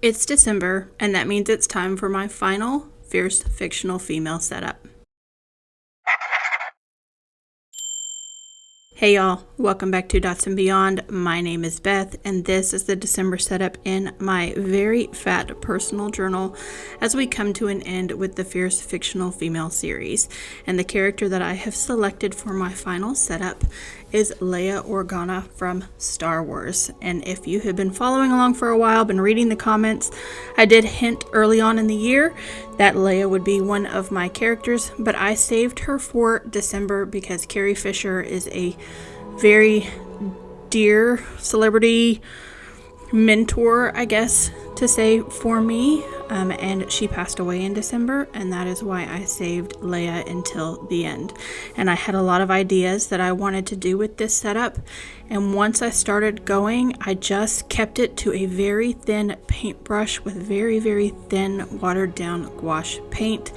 It's December, and that means it's time for my final fierce fictional female setup. Hey y'all, welcome back to Dots and Beyond. My name is Beth, and this is the December setup in my very fat personal journal as we come to an end with the Fierce Fictional Female series. And the character that I have selected for my final setup is Leia Organa from Star Wars. And if you have been following along for a while, been reading the comments, I did hint early on in the year that Leia would be one of my characters, but I saved her for December because Carrie Fisher is a very dear celebrity mentor, I guess to say, for me, and she passed away in December, and that is why I saved Leia until the end. And I had a lot of ideas that I wanted to do with this setup, and once I started going, I just kept it to a very thin paintbrush with very, very thin watered down gouache paint,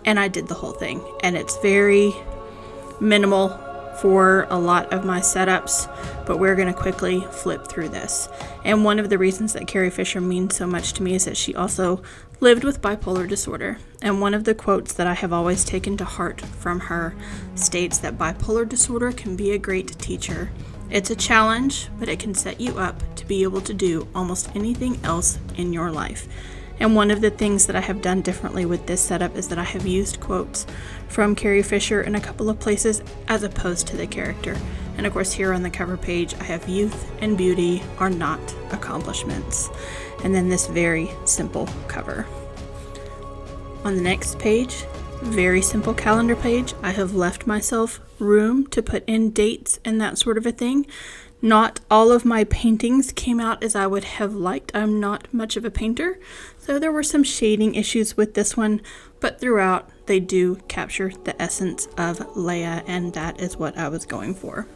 and I did the whole thing. And it's very minimal for a lot of my setups, but we're going to quickly flip through this. And one of the reasons that Carrie Fisher means so much to me is that she also lived with bipolar disorder. And one of the quotes that I have always taken to heart from her states that bipolar disorder can be a great teacher. It's a challenge, but it can set you up to be able to do almost anything else in your life. And one of the things that I have done differently with this setup is that I have used quotes from Carrie Fisher in a couple of places as opposed to the character. And of course here on the cover page I have youth and beauty are not accomplishments. And then this very simple cover. On the next page, very simple calendar page, I have left myself room to put in dates and that sort of a thing. Not all of my paintings came out as I would have liked. I'm not much of a painter, so there were some shading issues with this one, but throughout they do capture the essence of Leia, and that is what I was going for.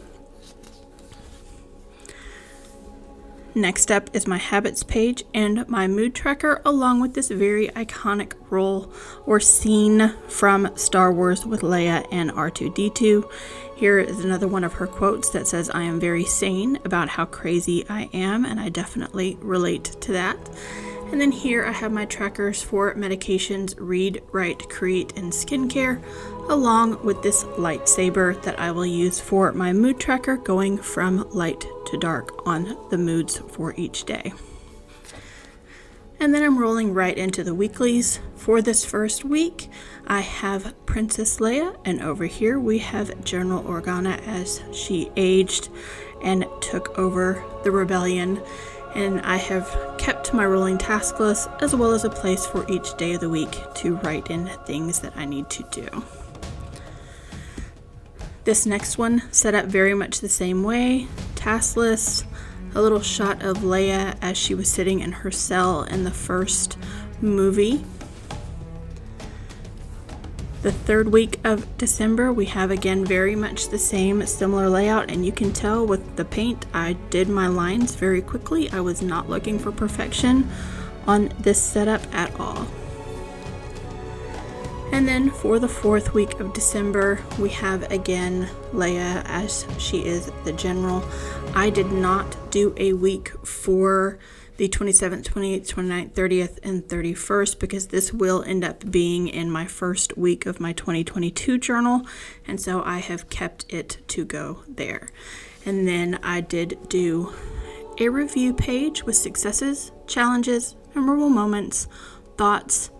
Next up is my habits page and my mood tracker, along with this very iconic role or scene from Star Wars with Leia and R2-D2. Here is another one of her quotes that says, "I am very sane about how crazy I am," and I definitely relate to that. And then here I have my trackers for medications, read, write, create, and skincare, along with this lightsaber that I will use for my mood tracker, going from light to dark on the moods for each day. And then I'm rolling right into the weeklies. For this first week, I have Princess Leia, and over here we have General Organa as she aged and took over the rebellion. And I have kept my rolling task list as well as a place for each day of the week to write in things that I need to do. This next one set up very much the same way. Task list, a little shot of Leia as she was sitting in her cell in the first movie. The third week of December, we have again very much the same similar layout, and you can tell with the paint I did my lines very quickly. I was not looking for perfection on this setup at all. And then for the fourth week of December, we have again Leia as she is the general. I did not do a week for the 27th, 28th, 29th, 30th, and 31st because this will end up being in my first week of my 2022 journal, and so I have kept it to go there. And then I did do a review page with successes, challenges, memorable moments, thoughts,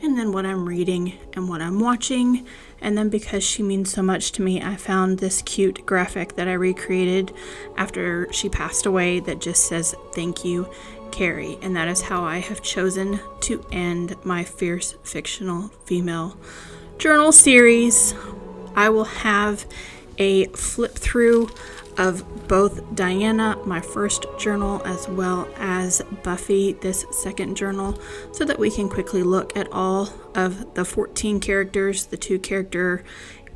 and then what I'm reading and what I'm watching. And then because she means so much to me, I found this cute graphic that I recreated after she passed away that just says, "Thank you, Carrie." And that is how I have chosen to end my Fierce Fictional Female journal series. I will have a flip through of both Diana, my first journal, as well as Buffy, this second journal, so that we can quickly look at all of the 14 characters, the 2 character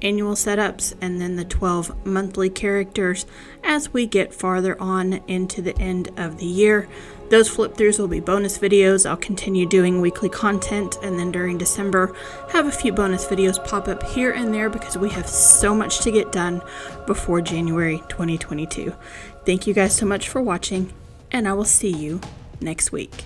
annual setups, and then the 12 monthly characters as we get farther on into the end of the year. Those flip throughs will be bonus videos. I'll continue doing weekly content, and then during December have a few bonus videos pop up here and there because we have so much to get done before January 2022. Thank you guys so much for watching, and I will see you next week.